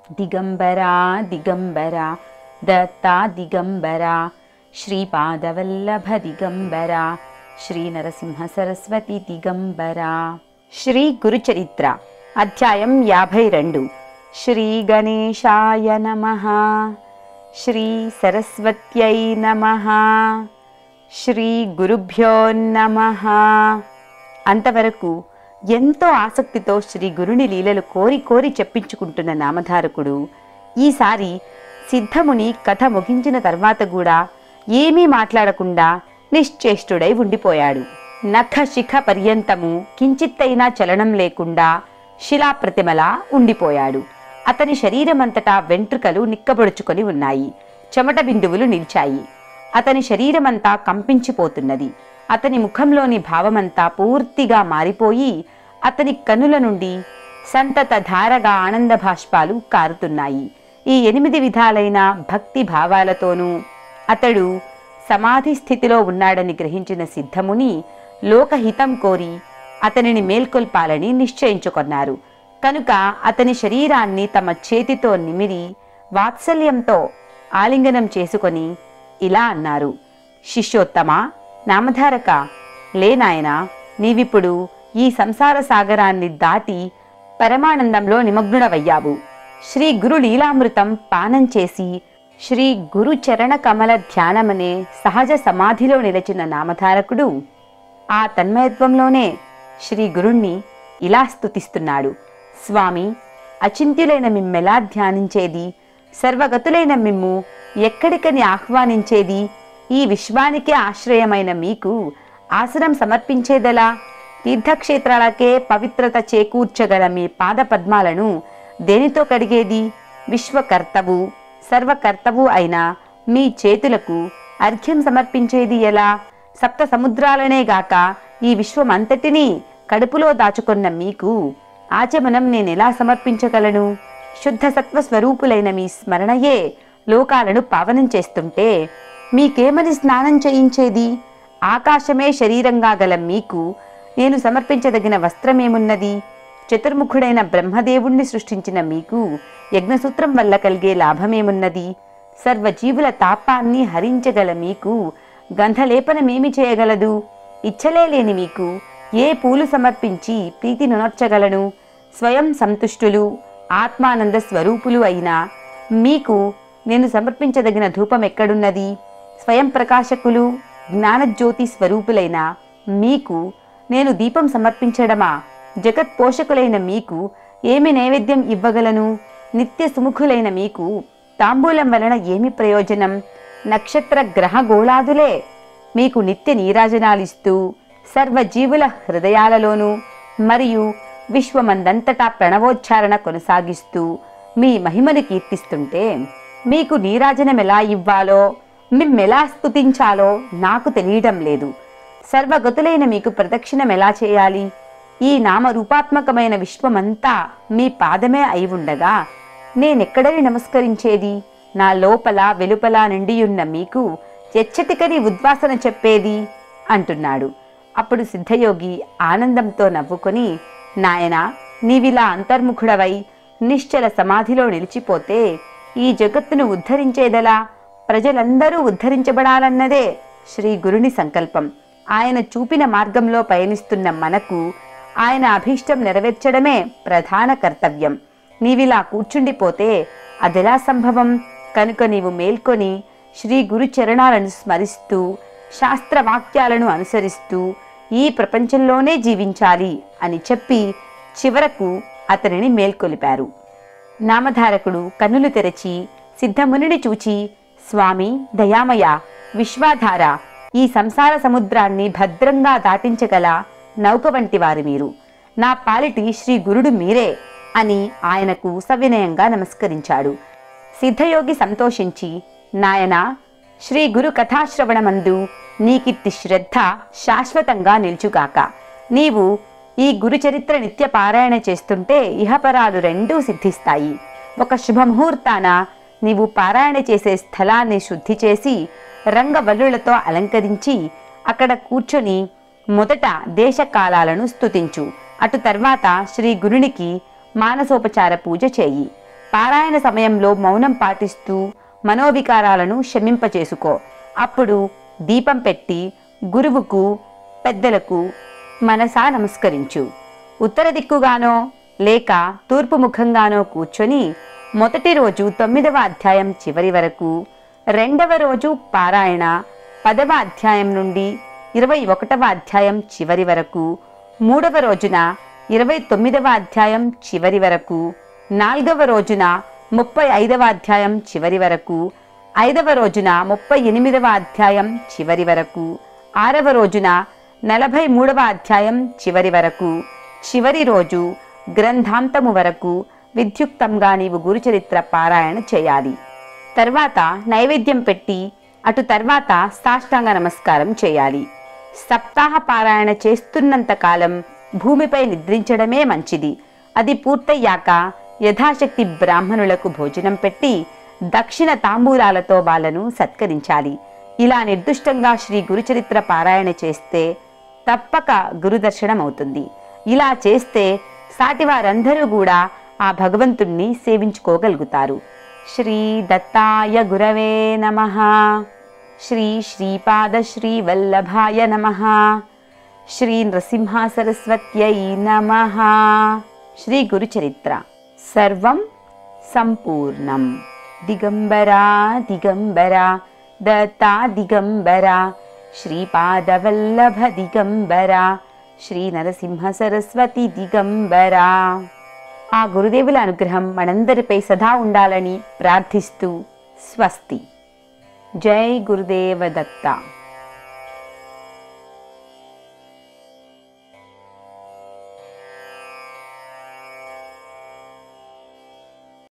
దిగంబరా దిగంబరా దత్తా దిగంబరా శ్రీపాదవల్లభ దిగంబరా శ్రీ నరసింహ సరస్వతి దిగంబరా. శ్రీ గురుచరిత్ర అధ్యాయం 52. శ్రీ గణేశాయ నమః. శ్రీ సరస్వత్యై నమః. శ్రీ గురుభ్యో నమః. అంతవరకు ఎంతో ఆసక్తితో శ్రీ గురుని లీలలు కోరి కోరి చెప్పించుకుంటున్న నామధారకుడు ఈసారి సిద్ధముని కథ ముగించిన తర్వాత కూడా ఏమీ మాట్లాడకుండా నిశ్చేష్టుడై ఉండిపోయాడు. నఖ శిఖ పర్యంతము కించిత్తైనా చలనం లేకుండా శిలాప్రతిమలా ఉండిపోయాడు. అతని శరీరమంతటా వెంట్రుకలు నిక్కబొడుచుకొని ఉన్నాయి. చెమట బిందువులు నిలిచాయి. అతని శరీరమంతా కంపించిపోతున్నది. అతని ముఖంలోని భావమంతా పూర్తిగా మారిపోయి అతని కనుల నుండి సంతత ధారగా ఆనంద భాష్పాలు కారుతున్నాయి. ఈ 8 విధాలైన భక్తి భావాలతోనూ అతడు సమాధి స్థితిలో ఉన్నాడని గ్రహించిన సిద్ధముని లోకహితం కోరి అతనిని మేల్కొల్పాలని నిశ్చయించుకొన్నారు. కనుక అతని శరీరాన్ని తమ చేతితో నిమిరి వాత్సల్యంతో ఆలింగనం చేసుకొని ఇలా అన్నారు: శిష్యోత్తమా, నామధారక, లేనాయనా, నీవిప్పుడు ఈ సంసార సాగరాన్ని దాటి పరమానందంలో నిమగ్నుడవయ్యావు. శ్రీ గురు లీలామృతం పానం చేసి శ్రీ గురు చరణ కమల ధ్యానమనే సహజ సమాధిలో నిలిచిన నామధారకుడు ఆ తన్మయత్వంలోనే శ్రీ గురుణ్ణి ఇలా స్తుతిస్తున్నాడు: స్వామి, అచింత్యులైన మిమ్మెలా ధ్యానించేది? సర్వగతులైన మిమ్ము ఎక్కడికని ఆహ్వానించేది? ఈ విశ్వానికే ఆశ్రయమైన మీకు ఆసనం సమర్పించేదలా? తీర్థక్షేత్రాలకే పవిత్రత చేకూర్చగల మీ పాద పద్మాలను దేనితో కడిగేది? విశ్వకర్తవు సర్వకర్తవు అయిన మీ చేతులకు అర్ఘ్యం సమర్పించేది ఎలా? సప్త సముద్రాలనే గాక ఈ విశ్వమంతటినీ కడుపులో దాచుకున్న మీకు ఆచమనం నేనెలా సమర్పించగలను? శుద్ధ సత్వ స్వరూపులైన మీ స్మరణయే లోకాలను పావనం చేస్తుంటే మీకేమని స్నానం చేయించేది? ఆకాశమే శరీరంగా గల మీకు నేను సమర్పించదగిన వస్త్రమేమున్నది? చతుర్ముఖుడైన బ్రహ్మదేవుణ్ణి సృష్టించిన మీకు యజ్ఞసూత్రం వల్ల కలిగే లాభమేమున్నది? సర్వజీవుల తాపాన్ని హరించగల మీకు గంధలేపనమేమి చేయగలదు? ఇచ్చలే లేని మీకు ఏ పూలు సమర్పించి ప్రీతినునర్చగలను? స్వయం సంతుష్టులు ఆత్మానంద స్వరూపులు అయినా మీకు నేను సమర్పించదగిన ధూపం ఎక్కడున్నది? స్వయం ప్రకాశకులు జ్ఞానజ్యోతి స్వరూపులైన మీకు నేను దీపం సమర్పించడమా? జగత్ పోషకులైన మీకు ఏమి నైవేద్యం ఇవ్వగలను? నిత్య సుముఖులైన మీకు తాంబూలం వలన ఏమి ప్రయోజనం? నక్షత్ర గ్రహ గోళాదులే మీకు నిత్య నీరాజనాలిస్తూ సర్వజీవుల హృదయాలలోనూ మరియు విశ్వమందంతటా ప్రణవోచ్చారణ కొనసాగిస్తూ మీ మహిమను కీర్తిస్తుంటే మీకు నీరాజనమెలా ఇవ్వాలో, మిమ్మెలా స్తుతించాలో నాకు తెలియడం లేదు. సర్వగతులైన మీకు ప్రదక్షిణం ఎలా చేయాలి? ఈ నామరూపాత్మకమైన విశ్వమంతా మీ పాదమే అయి ఉండగా నేనెక్కడని నమస్కరించేది? నా లోపల వెలుపల నిండియున్న మీకు ఎచ్చటికని ఉద్వాసన చెప్పేది అంటున్నాడు. అప్పుడు సిద్ధయోగి ఆనందంతో నవ్వుకొని, నాయనా, నీవిలా అంతర్ముఖుడవై నిశ్చల సమాధిలో నిలిచిపోతే ఈ జగత్తును ఉద్ధరించేదలా? ప్రజలందరూ ఉద్ధరించబడాలన్నదే శ్రీ గురుని సంకల్పం. ఆయన చూపిన మార్గంలో పయనిస్తున్న మనకు ఆయన అభీష్టం నెరవేర్చడమే ప్రధాన కర్తవ్యం. నీవిలా కూర్చుండిపోతే అదెలా సంభవం? కనుక నీవు మేల్కొని శ్రీ గురు చరణాలను స్మరిస్తూ శాస్త్రవాక్యాలను అనుసరిస్తూ ఈ ప్రపంచంలోనే జీవించాలి అని చెప్పి చివరకు అతనిని మేల్కొలిపారు. నామధారకుడు కన్నులు తెరచి సిద్ధమునిని చూచి, స్వామి, దయామయ, విశ్వాధార, ఈ సంసార సముద్రాన్ని భద్రంగా దాటించగల నౌక వంటి వారు మీరు. నా పాలిటి శ్రీ గురుడు మీరే అని ఆయనకు సవినయంగా నమస్కరించాడు. సిద్ధయోగి సంతోషించి, నాయనా, శ్రీ గురు కథాశ్రవణమందు నీకిట్టి శ్రద్ధ శాశ్వతంగా నిల్చుగాక. నీవు ఈ గురుచరిత్ర నిత్య పారాయణ చేస్తుంటే ఇహపరాలు రెండూ సిద్ధిస్తాయి. ఒక శుభముహూర్తాన నీవు పారాయణ చేసే స్థలాన్ని శుద్ధి చేసి రంగవల్లులతో అలంకరించి అక్కడ కూర్చొని మొదట దేశకాలాలను స్తుతించు. అటు తర్వాత శ్రీ గురునికి మానసోపచార పూజ చేయి. పారాయణ సమయంలో మౌనం పాటిస్తూ మనోవికారాలను శమింపచేసుకో. అప్పుడు దీపం పెట్టి గురువుకు, పెద్దలకు మనసా నమస్కరించు. ఉత్తర దిక్కుగానో లేక తూర్పు ముఖంగానో కూర్చొని మొదటి రోజు 9వ అధ్యాయం చివరి వరకు, రెండవ రోజు పారాయణ 10వ అధ్యాయం నుండి 21వ అధ్యాయం చివరి వరకు, మూడవ రోజున 29వ అధ్యాయం చివరి వరకు, 4వ రోజున 35వ అధ్యాయం చివరి వరకు, 5వ రోజున 38వ అధ్యాయం చివరి వరకు, 6వ రోజున 43వ అధ్యాయం చివరి వరకు, చివరి రోజు గ్రంథాంతము వరకు విద్యుక్తంగా నీవు గురుచరిత్ర పారాయణ చేయాలి. తర్వాత నైవేద్యం పెట్టి అటు తర్వాత సాష్టాంగ నమస్కారం చేయాలి. సప్తాహ పారాయణ చేస్తున్నంత కాలం భూమిపై నిద్రించడమే మంచిది. అది పూర్తయ్యాక యథాశక్తి బ్రాహ్మణులకు భోజనం పెట్టి దక్షిణ తాంబూలాలతో వాళ్ళను సత్కరించాలి. ఇలా నిర్దుష్టంగా శ్రీ గురుచరిత్ర పారాయణ చేస్తే తప్పక గురుదర్శనం అవుతుంది. ఇలా చేస్తే సాటివారందరూ కూడా ఆ భగవంతుణ్ణి సేవించుకోగలుగుతారు. శ్రీ దత్తాయ గురవే నమః. శ్రీ శ్రీపాద శ్రీ వల్లభాయ నమః. శ్రీ నృసింహ సరస్వత్యై నమః. శ్రీ గురుచరిత్ర సర్వం సంపూర్ణం. దిగంబరా దిగంబరా దత్తా దిగంబరా శ్రీపాదవల్లభ దిగంబరా శ్రీ నరసింహ సరస్వతి దిగంబరా. ఆ గురుదేవుల అనుగ్రహం మనందరిపై సదా ఉండాలని ప్రార్థిస్తూ స్వస్తి. జై గురుదేవ దత్త.